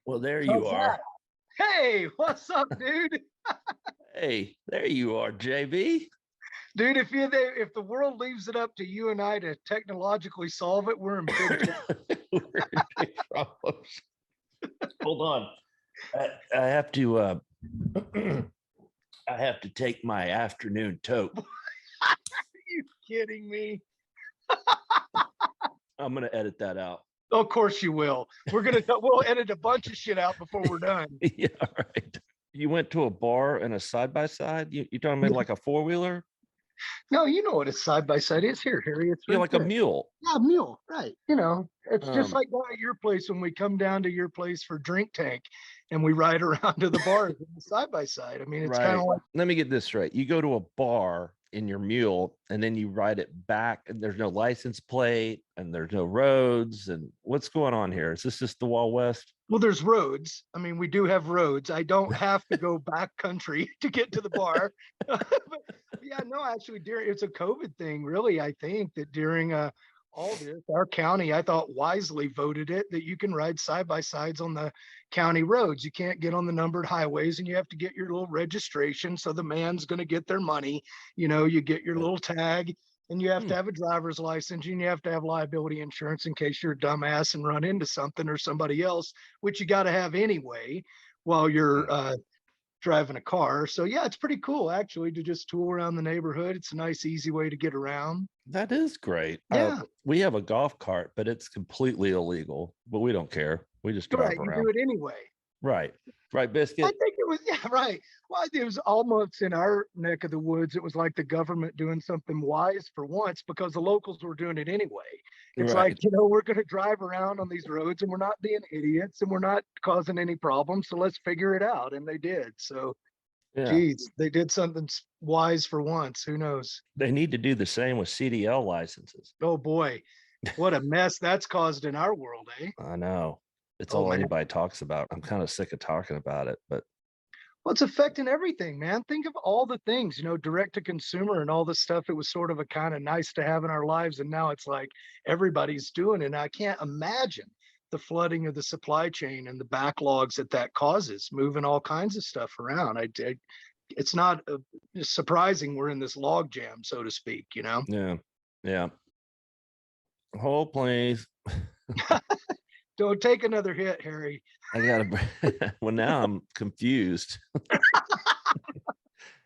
Well, there you How's are. that? Hey, what's up, dude? Hey, there you are, JB. Dude, if the world leaves it up to you and I to technologically solve it, we're in big trouble. We're in big problems. Hold on. I have to I have to take my afternoon tote. Are you kidding me? I'm gonna edit that out. Of course you will. We'll edit a bunch of shit out before we're done. Yeah, right. You went to a bar and a side by side. You talking about like a four wheeler? No, you know what a side by side is here, Harry. It's Yeah, right like a there. mule. Yeah, mule, right. It's just Um, like down at your place when we come down to your place for drink tank and we ride around to the bars side by side. I mean, it's kind right. of like, Let me get this straight. You go to a bar in your mule and then you ride it back and there's no license plate and there's no roads. And what's going on here? Is this just the Wild West? well, there's roads. I mean, we do have roads. I don't have to go back country to get to the bar. But yeah, no, actually, it's a COVID thing, really. I think that during all this, our county, I thought wisely voted it that you can ride side by sides on the county roads. You can't get on the numbered highways and you have to get your little registration. So the man's going to get their money. You get your little tag and you have to have a driver's license and you have to have liability insurance in case you're a dumbass and run into something or somebody else, which you got to have anyway while you're driving a car. So yeah, it's pretty cool actually to just tool around the neighborhood. It's a nice, easy way to get around. That is great. Yeah, We have a golf cart, but it's completely illegal, but we don't care. We just drive right. You do around. it anyway. Right. Right, I Biscuit. think it was, yeah, right. Well, it was almost in our neck of the woods. It was like the government doing something wise for once because the locals were doing it anyway. It's like, Right. we're going to drive around on these roads and we're not being idiots and we're not causing any problems. So let's figure it out. And they did. So, Yeah. geez, they did something wise for once. Who knows? They need to do the same with CDL licenses. Oh, boy. What a mess that's caused in our world, eh? I know. It's Oh, all man. anybody talks about. I'm kind of sick of talking about it, but Well, it's affecting everything, man. Think of all the things, direct to consumer and all this stuff. It was sort of a kind of nice to have in our lives. And now it's like everybody's doing it. And I can't imagine the flooding of the supply chain and the backlogs that causes, moving all kinds of stuff around. It's not surprising we're in this log jam, so to speak. yeah. Yeah. Hold, please. Don't take another hit, Harry. I gotta well now I'm confused.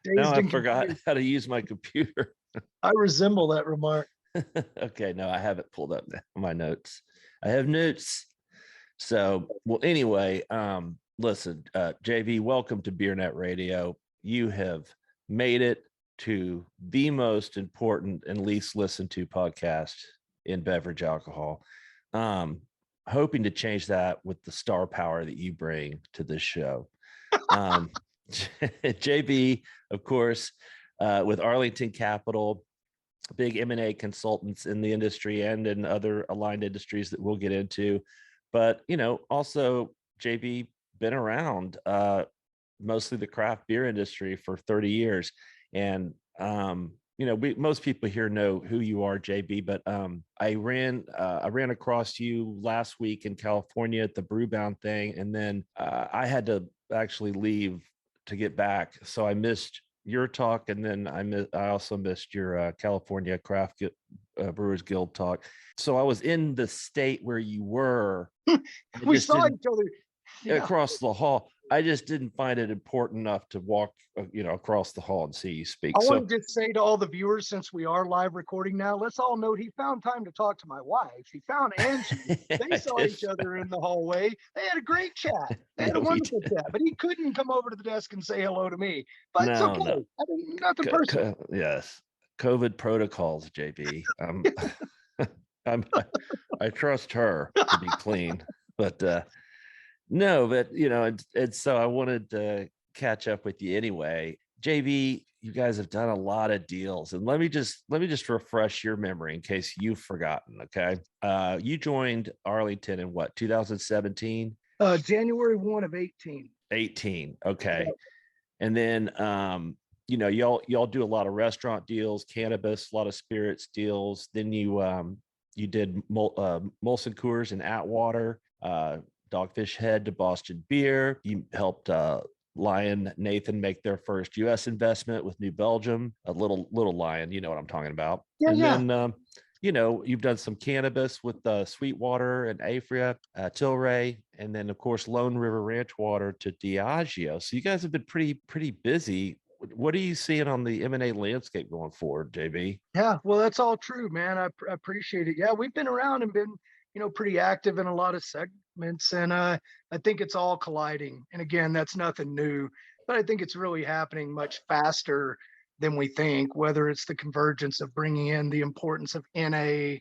Now Dazed I and forgot confused. how to use my computer. I resemble that remark. Okay, no, I have it pulled up now. My notes. I have notes. So, well, anyway, listen, JV, welcome to BeerNet Radio. You have made it to the most important and least listened to podcast in beverage alcohol. Hoping to change that with the star power that you bring to this show. JB, of course, with Arlington Capital, big M&A consultants in the industry and in other aligned industries that we'll get into. But, also JB been around mostly the craft beer industry for 30 years. And, most people here know who you are, JB, but I ran across you last week in California at the Brewbound thing. And then I had to actually leave to get back. So I missed your talk, and then I also missed your California Craft Brewers Guild talk. So I was in the state where you were. We saw each other. Yeah. Across the hall. I just didn't find it important enough to walk, across the hall and see you speak. I So want to just say to all the viewers, since we are live recording now, let's all note he found time to talk to my wife. He found Angie. They I saw did. each other in the hallway. They had a great chat. They had a No, we wonderful did. chat, but he couldn't come over to the desk and say hello to me. But it's No, okay. no. I mean, nothing personal. Yes. COVID protocols, JB. I'm, I trust her to be clean, but no, but it's so I wanted to catch up with you anyway. JB, you guys have done a lot of deals, and let me just refresh your memory in case you've forgotten. Okay, you joined Arlington in what, 2017? January 1 of 18. 18. Okay, and then y'all do a lot of restaurant deals, cannabis, a lot of spirits deals. Then you did Molson Coors and Atwater. Dogfish Head to Boston Beer. You helped Lion Nathan make their first U.S. investment with New Belgium, a little Lion, you know what I'm talking about. Yeah, And yeah. then, you've done some cannabis with Sweetwater and Afria, Tilray, and then of course Lone River Ranch Water to Diageo. So you guys have been pretty busy. What are you seeing on the M&A landscape going forward, JB? Yeah, well, that's all true, man. I appreciate it. Yeah, we've been around and been, pretty active in a lot of segments, and I think it's all colliding. And again, that's nothing new, but I think it's really happening much faster than we think. Whether it's the convergence of bringing in the importance of NA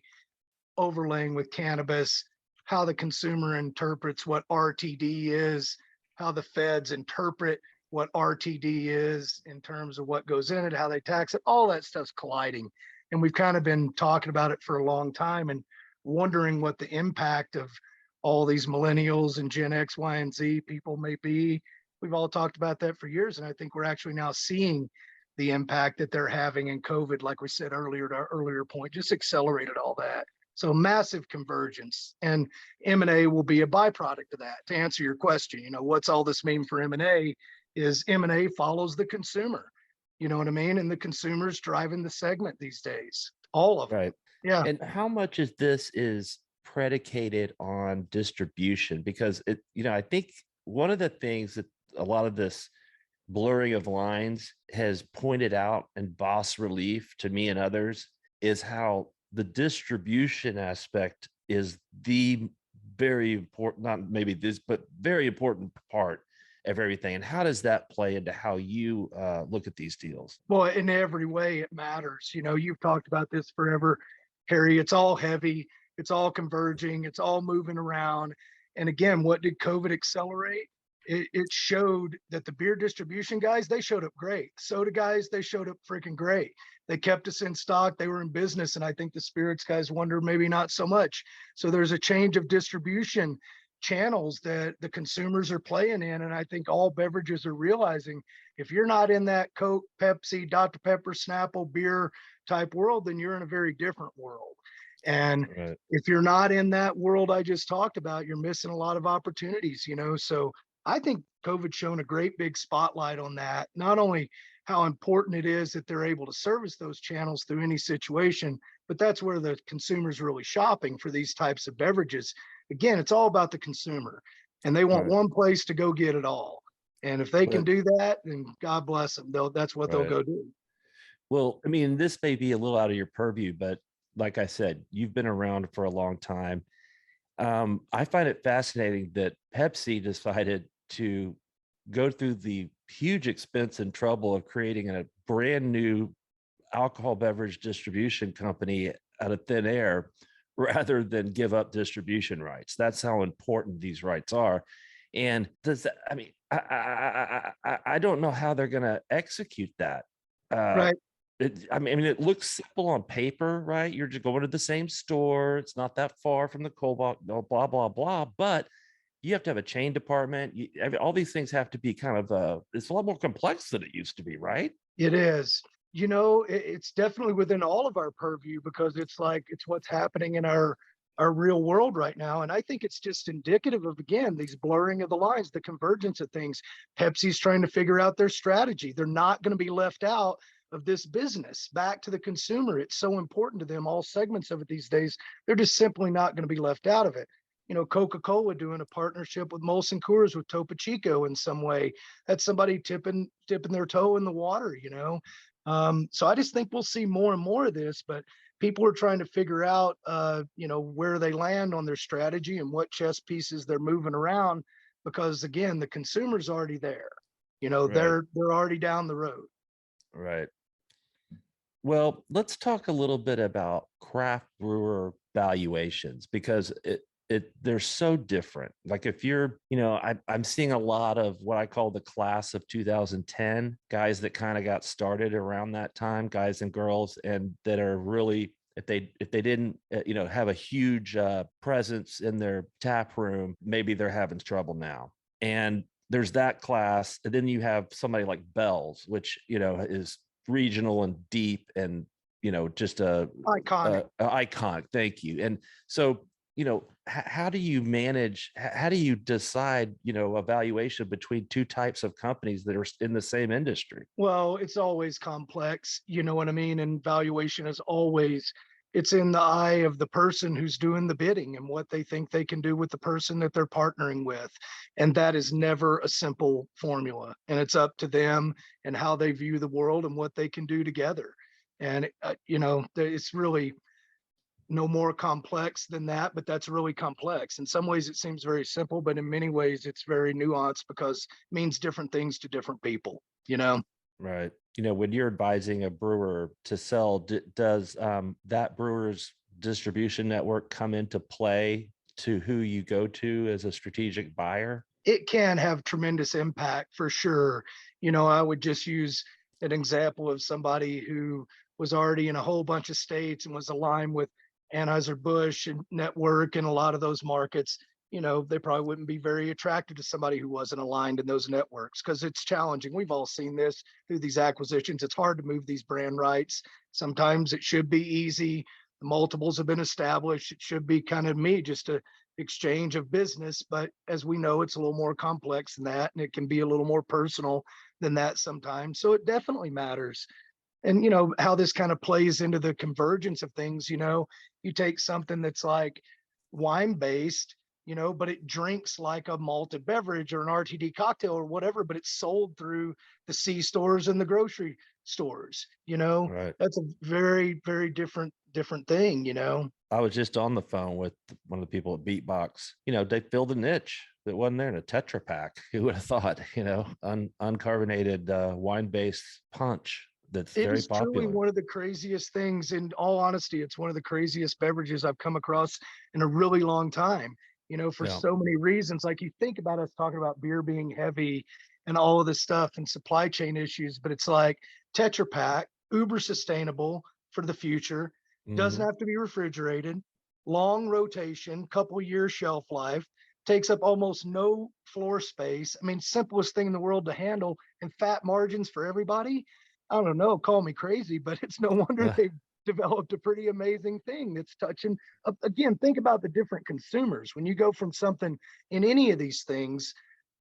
overlaying with cannabis, how the consumer interprets what RTD is, how the feds interpret what RTD is in terms of what goes in it, how they tax it, all that stuff's colliding. And we've kind of been talking about it for a long time and wondering what the impact of all these millennials and Gen X, Y, and Z people may be. We've all talked about that for years. And I think we're actually now seeing the impact that they're having in COVID, like we said earlier, to our earlier point, just accelerated all that. So massive convergence, and M&A will be a byproduct of that. To answer your question, what's all this mean for M&A? Is M&A follows the consumer. You know what I mean? And the consumer's driving the segment these days. All of them. Right. Yeah. And how much of this is predicated on distribution? Because I think one of the things that a lot of this blurring of lines has pointed out in bas relief to me and others is how the distribution aspect is the very important, not maybe this, but very important part of everything. And how does that play into how you look at these deals? Well, in every way it matters. You've talked about this forever, Harry. It's all heavy. It's all converging. It's all moving around. And again, what did COVID accelerate? It showed that the beer distribution guys, they showed up great. Soda guys, they showed up freaking great. They kept us in stock. They were in business. And I think the spirits guys wonder maybe not so much. So there's a change of distribution channels that the consumers are playing in. And I think all beverages are realizing if you're not in that Coke, Pepsi, Dr. Pepper, Snapple beer type world, then you're in a very different world. And Right. if you're not in that world I just talked about, you're missing a lot of opportunities, So I think COVID's shown a great big spotlight on that. Not only how important it is that they're able to service those channels through any situation, but that's where the consumer's really shopping for these types of beverages. Again, it's all about the consumer, and they want Right. one place to go get it all. And if they can But do that, then God bless them. That's what they'll right. go do. Well, I mean, this may be a little out of your purview, but like I said, you've been around for a long time. I find it fascinating that Pepsi decided to go through the huge expense and trouble of creating a brand new alcohol beverage distribution company out of thin air rather than give up distribution rights. That's how important these rights are. And does that, I mean, I don't know how they're going to execute that. Right. I mean, it looks simple on paper, right? You're just going to the same store. It's not that far from the Cobalt, blah, blah, blah. But you have to have a chain department. All these things have to be kind of, it's a lot more complex than it used to be, right? It is. It's definitely within all of our purview because it's what's happening in our real world right now. And I think it's just indicative of, again, these blurring of the lines, the convergence of things. Pepsi's trying to figure out their strategy. They're not going to be left out of this business. Back to the consumer. It's so important to them, all segments of it these days. They're just simply not going to be left out of it. Coca-Cola doing a partnership with Molson Coors with Topo Chico in some way. That's somebody dipping their toe in the water, So I just think we'll see more and more of this, but people are trying to figure out, where they land on their strategy and what chess pieces they're moving around, because again, the consumer's already there. Right. They're already down the road. Right. Well, let's talk a little bit about craft brewer valuations because they're so different. Like if you're, I'm seeing a lot of what I call the class of 2010 guys that kind of got started around that time, guys and girls, and that are really, if they didn't, have a huge presence in their tap room, maybe they're having trouble now. And there's that class, and then you have somebody like Bell's, which is regional and deep and just a Iconic. iconic. Thank you. And so how do you manage, how do you decide, a valuation between two types of companies that are in the same industry? Well, it's always complex, you know what I mean? And valuation is always, it's in the eye of the person who's doing the bidding and what they think they can do with the person that they're partnering with. And that is never a simple formula. And it's up to them and how they view the world and what they can do together. And, it's really no more complex than that, but that's really complex. In some ways, it seems very simple, but in many ways, it's very nuanced because it means different things to different people, you know? Right. When you're advising a brewer to sell, does that brewer's distribution network come into play to who you go to as a strategic buyer? It can have tremendous impact for sure. I would just use an example of somebody who was already in a whole bunch of states and was aligned with Anheuser-Busch and network and a lot of those markets. They probably wouldn't be very attractive to somebody who wasn't aligned in those networks because it's challenging. We've all seen this through these acquisitions. It's hard to move these brand rights. Sometimes it should be easy. The multiples have been established. It should be kind of just a exchange of business, but as we know, it's a little more complex than that, and it can be a little more personal than that sometimes. So it definitely matters. And how this kind of plays into the convergence of things. You take something that's like wine based, but it drinks like a malted beverage or an RTD cocktail or whatever, but it's sold through the C stores and the grocery stores. Right. That's a very, very different thing. I was just on the phone with one of the people at Beatbox. They filled a niche that wasn't there in a tetra-pack. Who would have thought, uncarbonated wine-based punch that's It very is truly popular. one of the craziest things. In all honesty, it's one of the craziest beverages I've come across in a really long time, for Yeah. so many reasons. Like you think about us talking about beer being heavy and all of this stuff and supply chain issues, but it's like Tetra Pak, uber sustainable for the future, doesn't Mhm. have to be refrigerated, long rotation, couple years shelf life, takes up almost no floor space. I mean, simplest thing in the world to handle and fat margins for everybody. I don't know, call me crazy, but it's no wonder Yeah. they've developed a pretty amazing thing that's touching. Again, think about the different consumers. When you go from something in any of these things,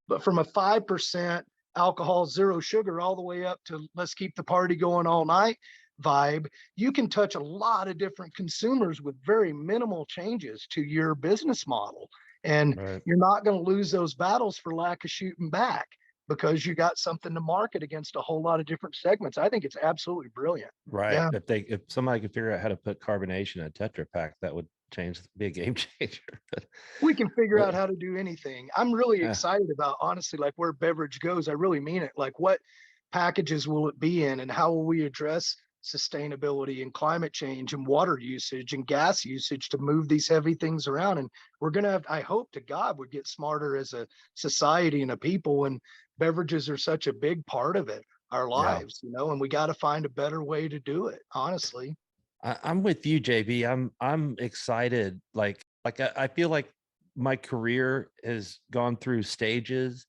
but from a 5% alcohol, zero sugar, all the way up to let's keep the party going all night vibe, you can touch a lot of different consumers with very minimal changes to your business model. And Right. you're not going to lose those battles for lack of shooting back because you got something to market against a whole lot of different segments. I think it's absolutely brilliant. Right. Yeah. If somebody could figure out how to put carbonation in a Tetra Pak, that would be a game changer. We can figure But, out how to do anything. I'm really yeah. excited about, honestly, like where beverage goes. I really mean it. Like, what packages will it be in, and how will we address sustainability and climate change and water usage and gas usage to move these heavy things around? And we're going to have, I hope to God, we get smarter as a society and a people. And beverages are such a big part of it, our Yeah. lives, and we got to find a better way to do it, honestly. I'm with you, JB. I'm excited. I feel like my career has gone through stages,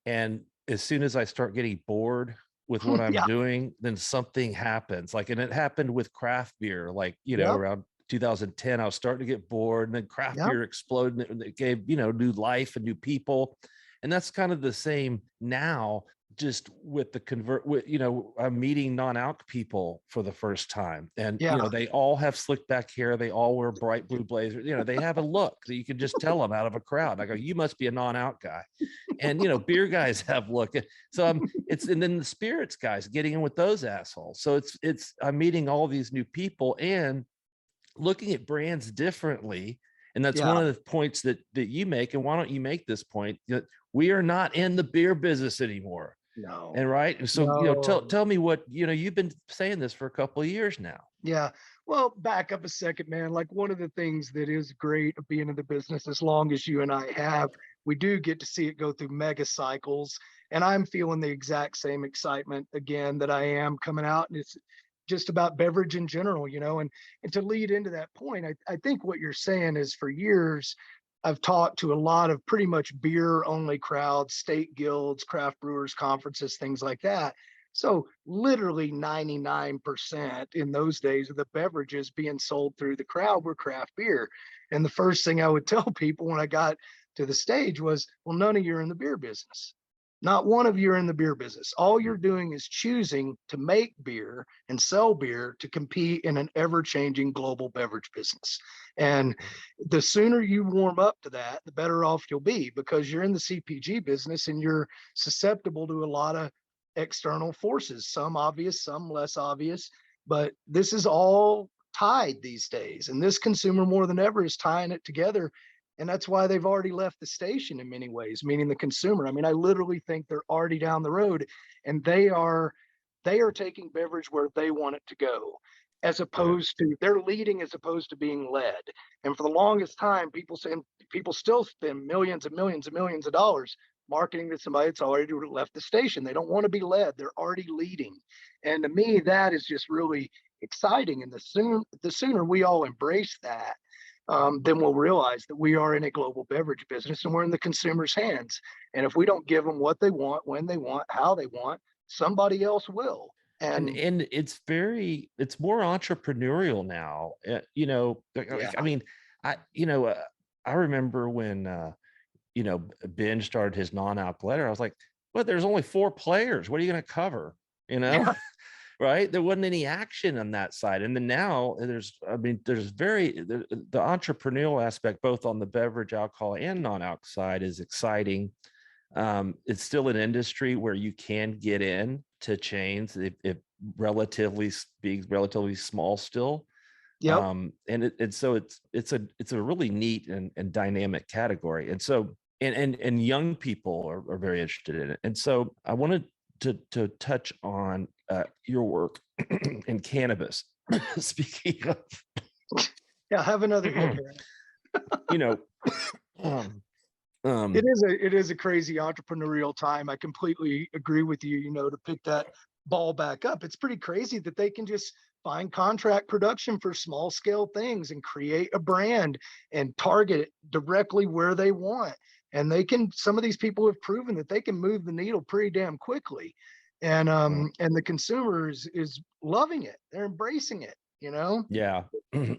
and as soon as I start getting bored with what I'm Yeah. doing, then something happens. And it happened with craft beer. Yep. Around 2010, I was starting to get bored, and then craft Yep. beer exploded, and it gave new life and new people, and that's kind of the same now. Just with the I'm meeting non-alc people for the first time, and Yeah. they all have slick back hair, they all wear bright blue blazers, they have a look that you can just tell them out of a crowd. I go, you must be a non-alc guy. And beer guys have look. So and then the spirits guys getting in with those assholes. So I'm meeting all these new people and looking at brands differently. And that's Yeah. one of the points that you make. And why don't you make this point that we are not in the beer business anymore? No. And right. And so, No. tell me what, you've been saying this for a couple of years now. Yeah. Well, back up a second, man. Like, one of the things that is great of being in the business, as long as you and I have, we do get to see it go through mega cycles. And I'm feeling the exact same excitement again that I am coming out. And it's just about beverage in general, and to lead into that point, I think what you're saying is, for years, I've talked to a lot of pretty much beer only crowds, state guilds, craft brewers conferences, things like that. So literally 99% in those days of the beverages being sold through the crowd were craft beer. And the first thing I would tell people when I got to the stage was, well, none of you are in the beer business. Not one of you are in the beer business. All you're doing is choosing to make beer and sell beer to compete in an ever-changing global beverage business. And the sooner you warm up to that, the better off you'll be, because you're in the CPG business and you're susceptible to a lot of external forces, some obvious, some less obvious, but this is all tied these days. And this consumer more than ever is tying it together. And that's why they've already left the station in many ways, meaning the consumer. I mean, I literally think they're already down the road and they are taking beverage where they want it to go, as Right. opposed to they're leading as opposed to being led. And for the longest time, people still spend millions and millions and millions of dollars marketing to somebody that's already left the station. They don't want to be led. They're already leading. And to me, that is just really exciting. And the sooner we all embrace that, then we'll realize that we are in a global beverage business and we're in the consumer's hands. And if we don't give them what they want, when they want, how they want, somebody else will. And And it's more entrepreneurial now. yeah, I mean, I remember when Ben started his non-alc letter. I was like, well, there's only 4 players. What are you going to cover? yeah, Right? There wasn't any action on that side. And then now the entrepreneurial aspect, both on the beverage, alcohol, and non-alc side, is exciting. It's still an industry where you can get in to chains if relatively speaks relatively small still. yep. So it's a really neat and dynamic category. And so and young people are very interested in it. And so I wanted to touch on your work in cannabis. Speaking of, Yeah, have another hit here. you know, um, It um, is a crazy entrepreneurial time. I completely agree with you, to pick that ball back up. It's pretty crazy that they can just find contract production for small scale things and create a brand and target it directly where they want. And some of these people have proven that they can move the needle pretty damn quickly. And the consumer is loving it. They're embracing it. yeah.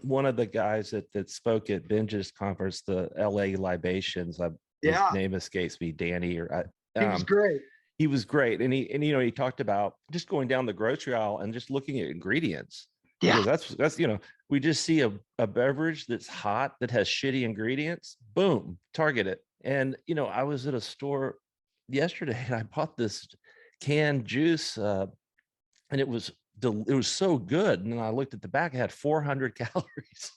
One of the guys that spoke at Benja's conference, the LA Libations, his Yeah, name escapes me, Danny, he was great. he was great. And he talked about just going down the grocery aisle and just looking at ingredients, Yeah. because that's we just see a beverage that's hot that has shitty ingredients, boom, target it. And I was at a store yesterday and I bought this canned juice, and it was so good. And then I looked at the back, it had 400 calories.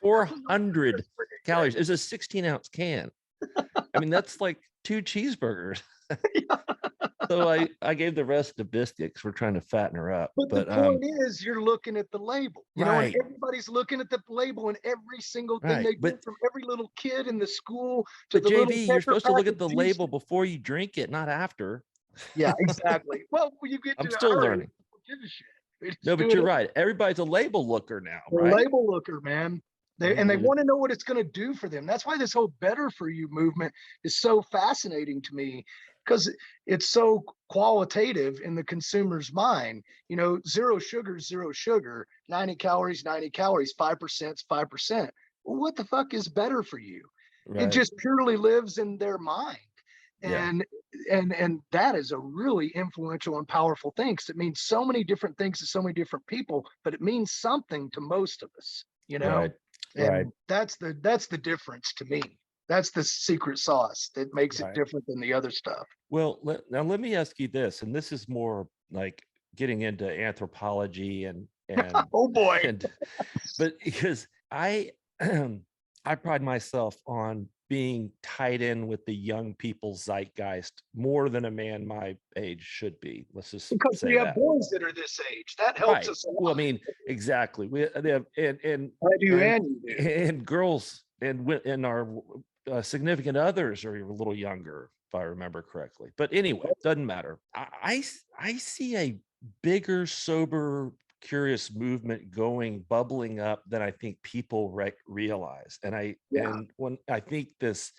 400 calories. It's a 16-ounce can. I mean, that's like 2 cheeseburgers. So I gave the rest to biscuits. We're trying to fatten her up. But the point is, you're looking at the label, and Right, everybody's looking at the label and every single thing right. they do, from every little kid in the school to But the little JB, you're supposed to tetra-pack look at of the juice. label before you drink it, not after. Yeah, exactly. Well, when you get to I'm a still hurry, learning. people give a shit. They No, just do but it. you're right. Everybody's a label looker now, The right? label looker, man. They Unbelievable. want to know what it's going to do for them. That's why this whole better for you movement is so fascinating to me, because it's so qualitative in the consumer's mind. Zero sugar, zero sugar, 90 calories, 90 calories, 5% 5%. Well, what the fuck is better for you? It Right. just purely lives in their mind. Yeah. And that is a really influential and powerful thing, because it means so many different things to so many different people, but it means something to most of us. Right. Right. And that's the difference to me. That's the secret sauce that makes it Right. different than the other stuff. Well, now let me ask you this, and this is more like getting into anthropology and Oh boy. and but because I I pride myself on being tied in with the young people's zeitgeist more than a man my age should be. Let's just Because we say have that. boys that are this age. That helps Right. us a Well, I lot. mean, exactly. They have I do and and you do. and girls and our significant others are a little younger, if I remember correctly. But anyway, doesn't matter. I see a bigger, sober, curious movement bubbling up than I think people realize. Yeah. And when I think this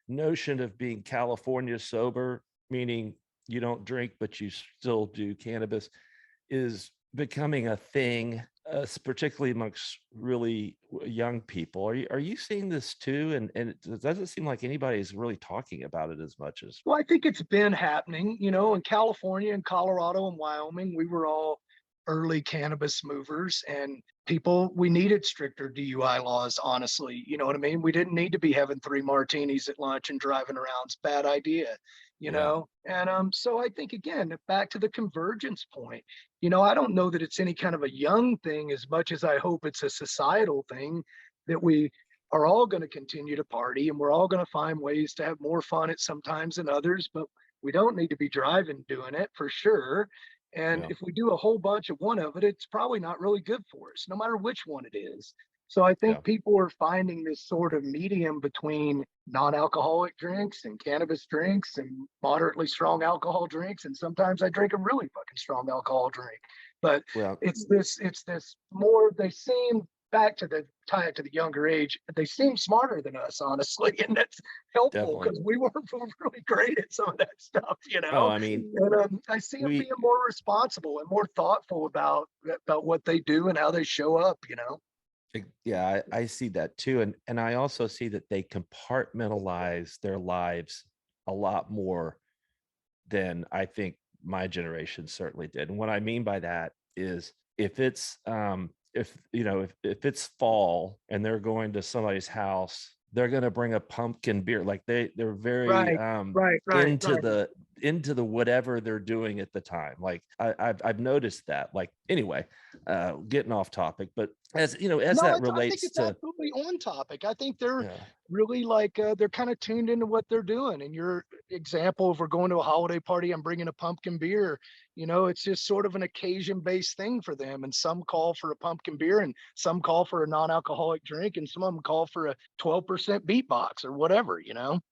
notion of being California sober, meaning you don't drink, but you still do cannabis is becoming a thing, particularly amongst really young people. Are you seeing this too? And it doesn't seem like anybody's really talking about it as much as. Well, I think it's been happening, in California and Colorado and Wyoming. We were all early cannabis movers, and we needed stricter DUI laws, honestly. You know what I mean? We didn't need to be having 3 martinis at lunch and driving around. It's a bad idea, Yeah, And so I think, again, back to the convergence point, I don't know that it's any kind of a young thing as much as I hope it's a societal thing, that we are all going to continue to party, and we're all going to find ways to have more fun at sometimes than others, but we don't need to be driving doing it for sure. And yeah, if we do a whole bunch of one of it, it's probably not really good for us, no matter which one it is. So I yeah. think people are finding this sort of medium between non-alcoholic drinks and cannabis drinks and moderately strong alcohol drinks. And sometimes I drink a really fucking strong alcohol drink. But Well, it's this more, they seem, back to the tie it to the younger age, they seem smarter than us, honestly, and that's helpful definitely. because we weren't really great at some of that stuff, Oh, I mean, And I see them being we more responsible and more thoughtful about what they do and how they show up. yeah, I see that too. And I also see that they compartmentalize their lives a lot more than I think my generation certainly did. And what I mean by that is if it's if it's fall and they're going to somebody's house, they're going to bring a pumpkin beer. Like they're very Right, right, right, into right. the whatever they're doing at the time. Like I've noticed that. Like anyway, getting off topic, but as you know, as No, that I think relates it's to. absolutely on topic. I think they're Yeah, really like they're kind of tuned into what they're doing. And your example, if we're going to a holiday party, I'm bringing a pumpkin beer. It's just sort of an occasion-based thing for them. And some call for a pumpkin beer, and some call for a non-alcoholic drink, and some of them call for a 12% beatbox or whatever.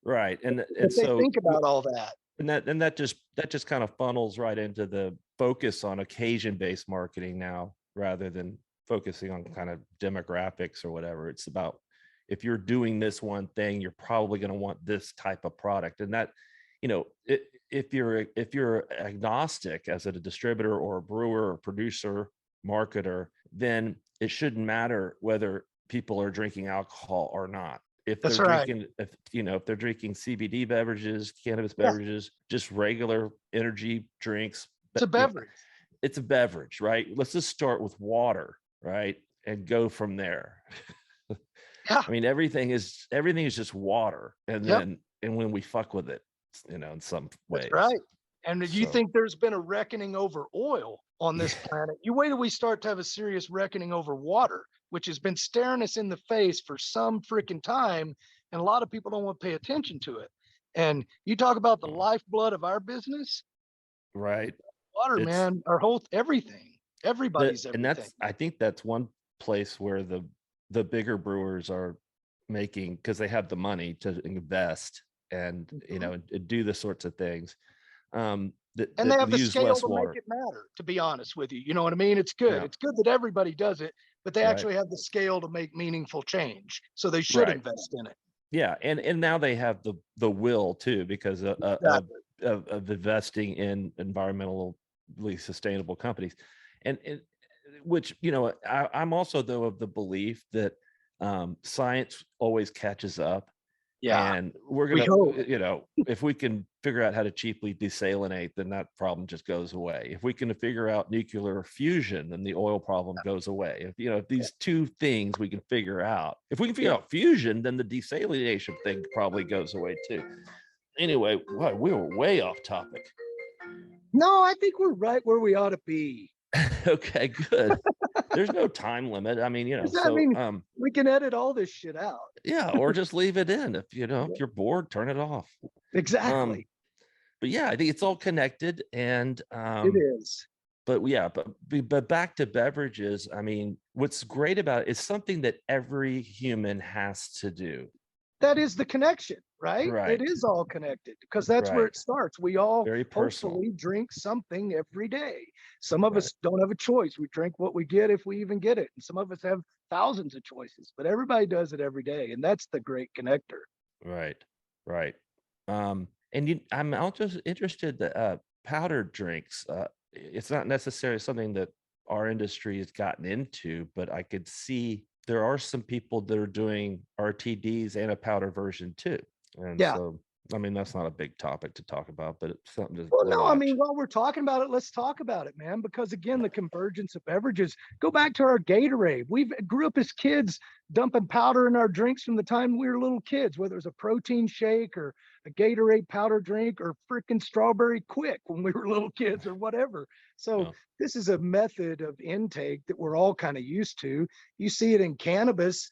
right. And But they so think about all that. and that just kind of funnels right into the focus on occasion-based marketing now rather than focusing on kind of demographics or whatever. It's about, if you're doing this one thing, you're probably going to want this type of product. And that, if you're agnostic as a distributor or a brewer or producer, marketer, then it shouldn't matter whether people are drinking alcohol or not. If they're That's right. drinking, if they're drinking CBD beverages, cannabis Yeah, beverages, just regular energy drinks, it's a beverage. it's a beverage, right? Let's just start with water, right? And go from there. Yeah. I mean, everything is just water. And Yep. when we fuck with it, in some That's ways. right. And do you So think there's been a reckoning over oil on this planet? You wait till we start to have a serious reckoning over water, which has been staring us in the face for some freaking time. And a lot of people don't want to pay attention to it. And you talk about the lifeblood of our business, right. water, It's man, our whole everything, that, everybody's and everything. that's, I think that's one place where the bigger brewers are making, because they have the money to invest and Mhm. and do the sorts of things that And they have the use scale less to make water. it matter, to be honest with you. You know what I mean? It's good. Yeah, It's good that everybody does it, but they right, actually have the scale to make meaningful change. So they should right. invest in it. Yeah, and now they have the will too, because Exactly. of investing in environmentally sustainable companies, and which I'm also though of the belief that science always catches up, Yeah. and we're We gonna hope. if we can figure out how to cheaply desalinate, then that problem just goes away. If we can figure out nuclear fusion, then the oil problem goes away. If Yeah. these two things we can figure out, if we can figure Yeah. out fusion, then the desalination thing probably goes away too. Anyway, wow, we were way off topic. No, I think we're right where we ought to be. Okay, good. There's no time limit. I mean, I so mean, we can edit all this shit out. yeah, or just leave it in. If Yeah. if you're bored, turn it off. Um, Exactly. but yeah, I think it's all connected. And It is. but yeah, but back to beverages. I mean, what's great about it is something that every human has to do. That is the connection, right? It Right, is all connected because that's where right. it starts. We all Very personal. hopefully drink something every day. Some of Right, us don't have a choice. We drink what we get if we even get it. And some of us have thousands of choices, but everybody does it every day. And that's the great connector. right, right. And I'm also interested that powdered drinks. It's not necessarily something that our industry has gotten into, but I could see there are some people that are doing RTDs and a powder version too. And Yeah. so, I mean, that's not a big topic to talk about, but it's something to Well, no, I mean, watch. while we're talking about it, let's talk about it, man. Because again, the convergence of beverages. Go back to our Gatorade. We grew up as kids dumping powder in our drinks from the time we were little kids, whether it was a protein shake or a Gatorade powder drink or freaking strawberry quick when we were little kids or whatever. So Yeah. this is a method of intake that we're all kind of used to. You see it in cannabis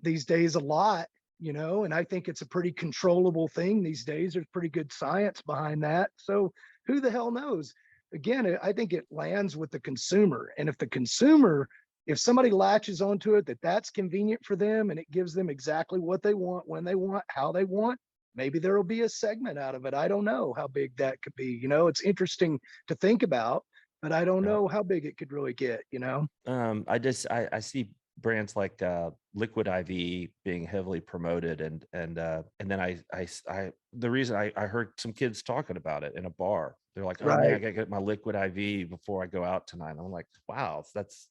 these days a lot, and I think it's a pretty controllable thing these days. There's pretty good science behind that. So who the hell knows? Again, I think it lands with the consumer. And if somebody latches onto it, that's convenient for them and it gives them exactly what they want, when they want, how they want, maybe there will be a segment out of it. I don't know how big that could be. It's interesting to think about, but I don't Yeah. know how big it could really get. I see brands like Liquid IV being heavily promoted, and then the reason I heard some kids talking about it in a bar. They're like, "Oh man, I Right. gotta get my Liquid IV before I go out tonight." And I'm like, "Wow, that's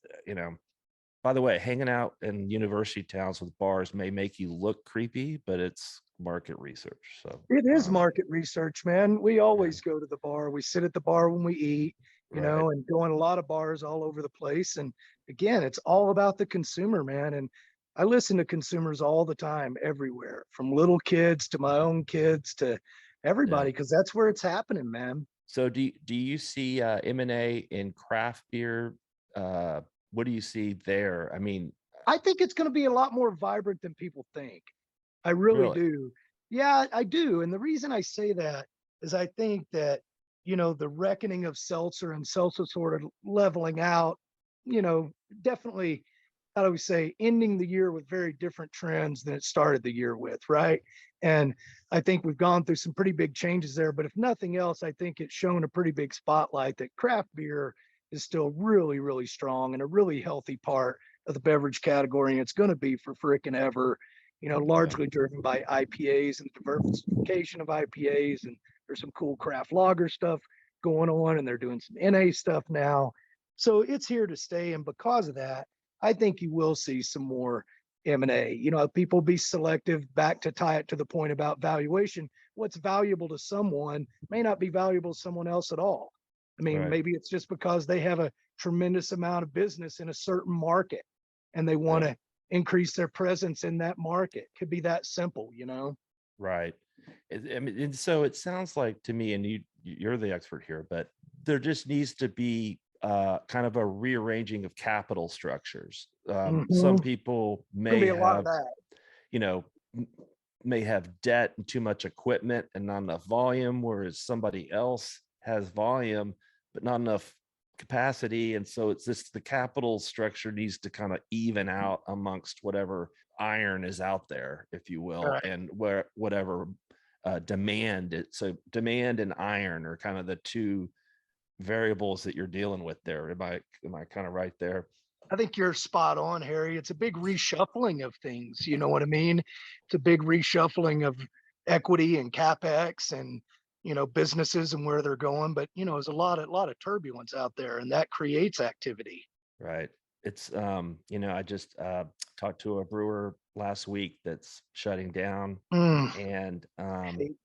By the way, hanging out in university towns with bars may make you look creepy, but it's market research. So, It is market research, man. We yeah, always go to the bar. We sit at the bar when we eat, right. and go in a lot of bars all over the place. And again, it's all about the consumer, man. And I listen to consumers all the time, everywhere, from little kids to my own kids to Yeah. everybody, because that's where it's happening, man. So do you see M&A in craft beer? What do you see there? I mean, I think it's going to be a lot more vibrant than people think. I really really? do. Yeah, I do. And the reason I say that is I think that, the reckoning of seltzer and seltzer sort of leveling out, definitely, how do we say, ending the year with very different trends than it started the year with, right? And I think we've gone through some pretty big changes there. But if nothing else, I think it's shown a pretty big spotlight that craft beer is still really, really strong and a really healthy part of the beverage category. And it's going to be for frickin' ever, Yeah. largely driven by IPAs and diversification of IPAs. And there's some cool craft lager stuff going on, and they're doing some NA stuff now. So it's here to stay. And because of that, I think you will see some more M&A. People be selective, back to tie it to the point about valuation. What's valuable to someone may not be valuable to someone else at all. I mean, Right. maybe it's just because they have a tremendous amount of business in a certain market and they want Yeah. to increase their presence in that market. Could be that simple. Right. I mean, and so it sounds like to me, and you're the expert here, but there just needs to be kind of a rearranging of capital structures. Some Mm-hmm. people Gonna may be a lot of have, that. you know, m- may have debt and too much equipment and not enough volume, whereas somebody else has volume but not enough capacity. And so it's just the capital structure needs to kind of even out amongst whatever iron is out there, if you All will, right. and whatever demand it. So demand and iron are kind of the two variables that you're dealing with there. Am I kind of right there? I think you're spot on, Harry. It's a big reshuffling of things. You know what I mean? It's a big reshuffling of equity and capex and businesses and where they're going. But there's a lot of turbulence out there, and that creates activity. Right. It's I just talked to a brewer last week that's shutting down, Mm, and hate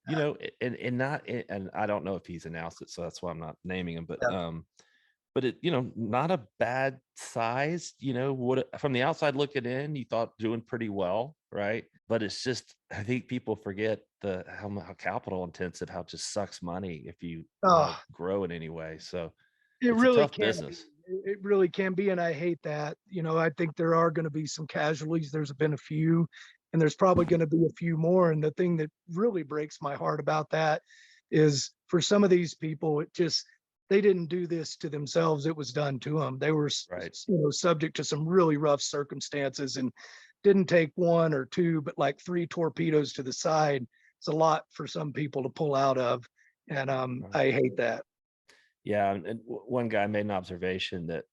and not and I don't know if he's announced it, so that's why I'm not naming him, that. but it, not a bad size, what from the outside looking in, you thought doing pretty well, right? But it's just, I think people forget how capital intensive, how it just sucks money if you want to Oh, grow in any way. So it it's a really tough can be. business. It really can be, and I hate that. I think there are going to be some casualties. There's been a few, and there's probably going to be a few more. And the thing that really breaks my heart about that is for some of these people, they didn't do this to themselves. It was done to them. They were, Right. subject to some really rough circumstances and didn't take one or two, but like three torpedoes to the side. It's a lot for some people to pull out of, and Right. I hate that. Yeah, and one guy made an observation that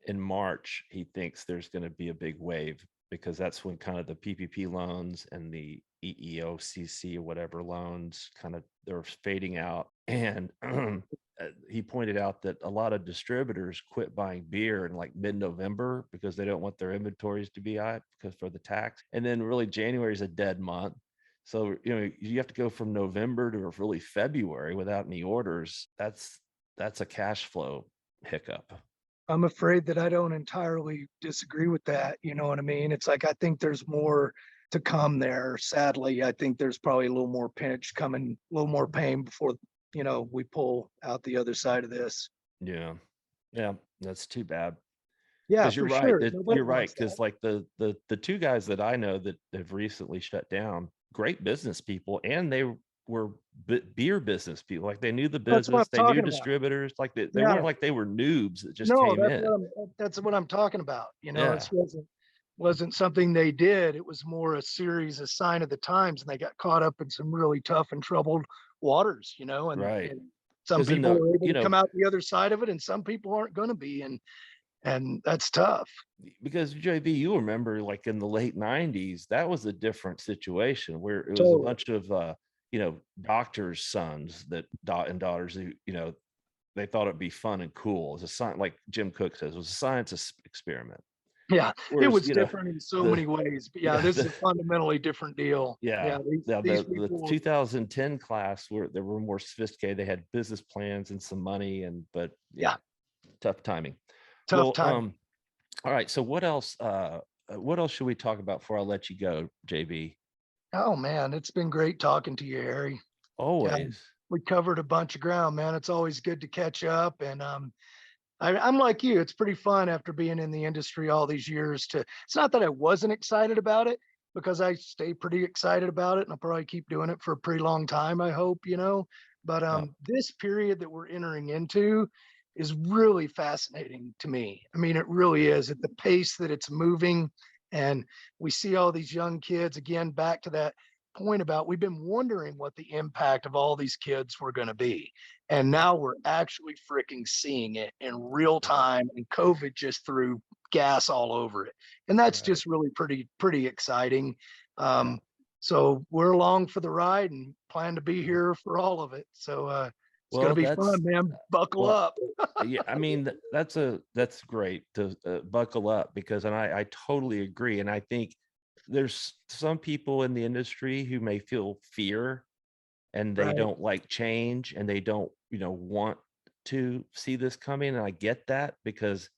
in March he thinks there's going to be a big wave because that's when kind of the PPP loans and the EEOCC or whatever loans, kind of they're fading out. And he pointed out that a lot of distributors quit buying beer in like mid-November because they don't want their inventories to be high because for the tax. And then really January is a dead month. So, you have to go from November to really February without any orders. That's a cash flow hiccup. I'm afraid that I don't entirely disagree with that. You know what I mean? It's like I think there's more to come there. Sadly, I think there's probably a little more pinch coming, a little more pain before we pull out the other side of this. Yeah. Yeah. That's too bad. Yeah, Because you're for right. sure. Nobody You're right. wants that. Because like the two guys that I know that have recently shut down, great business people, and they were beer business people. Like they knew the That's what I'm business, they knew talking about. distributors. Like they Yeah. weren't like they were noobs that just No, came in. that's what I'm talking about. Yeah. It wasn't something they did. It was more a series, a sign of the times, and they got caught up in some really tough and troubled waters, Right. and some Because in people the were able to come out the other side of it, and some people aren't going to be, and that's tough. because JB, you remember like in the late 90s, that was a different situation where it was a Totally. bunch of doctors' sons and daughters who, they thought it'd be fun and cool. As a science, like Jim Cook says, it was a science experiment. Yeah, it Whereas, was different in so the many ways. But yeah, yeah, this is a fundamentally different deal. yeah, These the people, 2010 class they were more sophisticated. They had business plans and some money, but yeah, tough timing. tough Well, time. all right. So what else? What else should we talk about before I let you go, JB? Oh man, it's been great talking to you, Harry. Yeah, Always. we covered a bunch of ground, man. It's always good to catch up. And I'm like you. It's pretty fun after being in the industry all these years. It's not that I wasn't excited about it, because I stay pretty excited about it, and I'll probably keep doing it for a pretty long time, I hope. But Yeah. this period that we're entering into is really fascinating to me. I mean, it really is, at the pace that it's moving. And we see all these young kids, again, back to that point about, we've been wondering what the impact of all these kids were going to be. And now we're actually freaking seeing it in real time. And COVID just threw gas all over it. And that's Right. just really pretty exciting. Yeah. So we're along for the ride and plan to be here for all of it. So it's going to Well, be fun, man. Buckle well, up. yeah. I mean, that's great to buckle up, because, and I totally agree. And I think there's some people in the industry who may feel fear and they Right. don't like change and they don't, want to see this coming. And I get that, because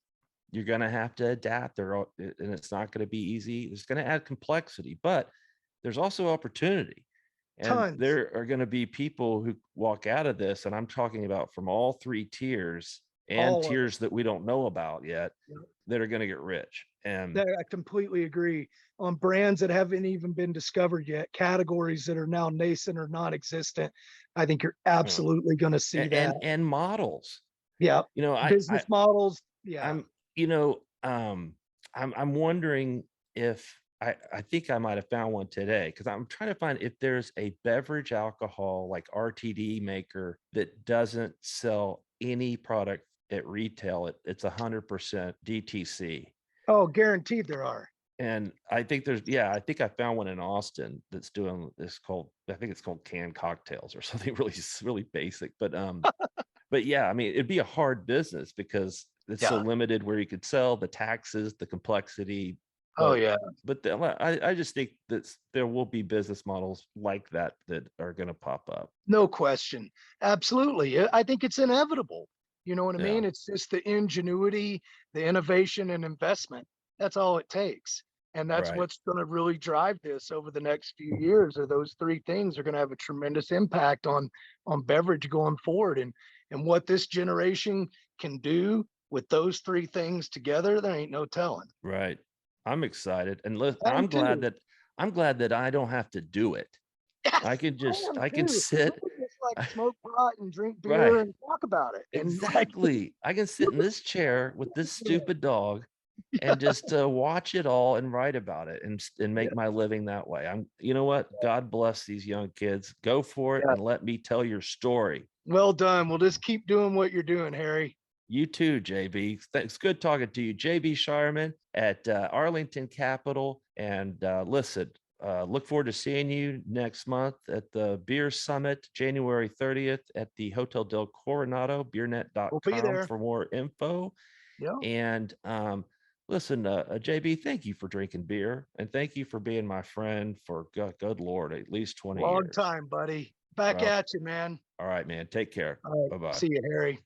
you're going to have to adapt and it's not going to be easy. It's going to add complexity, but there's also opportunity. And Tons. there are going to be people who walk out of this, and I'm talking about from all three tiers and All of tiers that we don't know about yet, Yep. that are going to get rich. And I completely agree. On brands that haven't even been discovered yet, categories that are now nascent or non-existent, I think you're absolutely going to see that. and models. Yeah. Business models. Yeah. I'm, I'm wondering if I think I might have found one today, because I'm trying to find if there's a beverage alcohol like RTD maker that doesn't sell any product at retail. It's 100% DTC. Oh, guaranteed there are. And I think I think I found one in Austin that's doing this I think it's called canned cocktails or something really basic. But yeah, I mean, it'd be a hard business because it's so limited where you could sell, the taxes, the complexity. Oh yeah. But I just think that there will be business models like that are going to pop up. No question. Absolutely. I think it's inevitable. You know what I Yeah. mean? It's just the ingenuity, the innovation and investment. That's all it takes. And that's Right. what's going to really drive this over the next few years. Are those three things are going to have a tremendous impact on beverage going forward. And what this generation can do with those three things together, there ain't no telling. Right. I'm excited. And listen, I am I'm glad that I don't have to do it. Yes, I can too. sit. We could just like smoke pot and drink beer Right. and talk about it. And Exactly. I can sit in this chair with this stupid dog and just watch it all and write about it and make my living that way. You know what? God bless these young kids. Go for it and let me tell your story. Well done. We'll just keep doing what you're doing, Harry. You too, JB. It's good talking to you. JB Shireman at Arlington Capital. And listen, look forward to seeing you next month at the Beer Summit, January 30th at the Hotel del Coronado, We'll be beernet.com there. for more info. Yeah. And listen, JB, thank you for drinking beer, and thank you for being my friend for good Lord, at least 20 Long years. time, buddy. Back Well, at you, man. all right, man. Take care. All right. Bye-bye. See you, Harry.